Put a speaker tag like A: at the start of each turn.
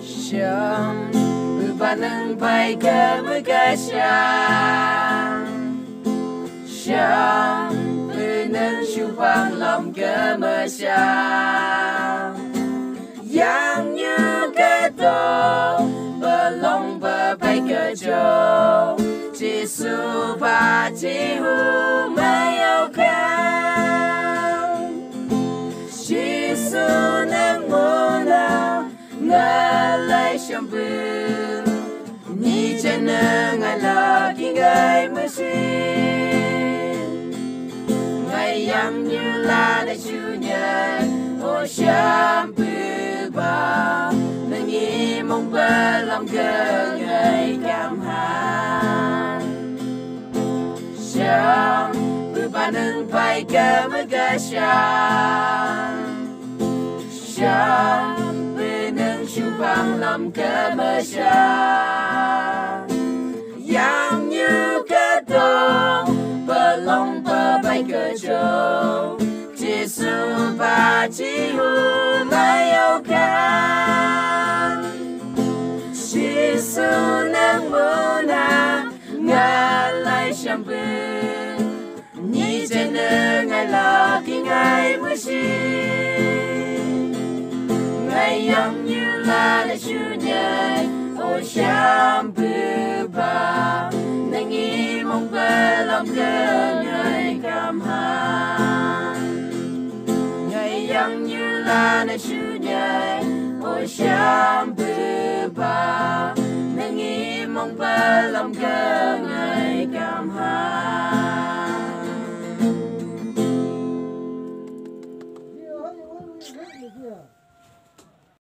A: Siam Upanang pai kemega siam Siam Unang syupang lom keme siam Yang như cái tô Belong berpai kejo Chỉ su ba chỉ hu mai yêu khang Chỉ su nang mô na ngã lại sầm bừng Ni chân ngã la ki gai mơ xin Ngày yang như la đã chu nhật Ô sầm bừng ba Nâng nghi mong bơ lòng cơ ngày cảm hàn Sầm bừng ba nâng pai cơ mơ cơ sầm Sầm Chumpang lam kemesyang Yang như cái tông Belong berbaik kejo Jisu ba jihu mayaukan Jisu nang muna Ngalai syambun Ni jana ngalaki ngai musim Ngày yang như là đã chủ nhật Ô chạm bư ba Nâng nghi mong bơ lòng cơ người cảm hàn Ngày yang như là đã chủ nhật Ô chạm bư ba Nâng nghi mong bơ lòng cơ người cảm hàn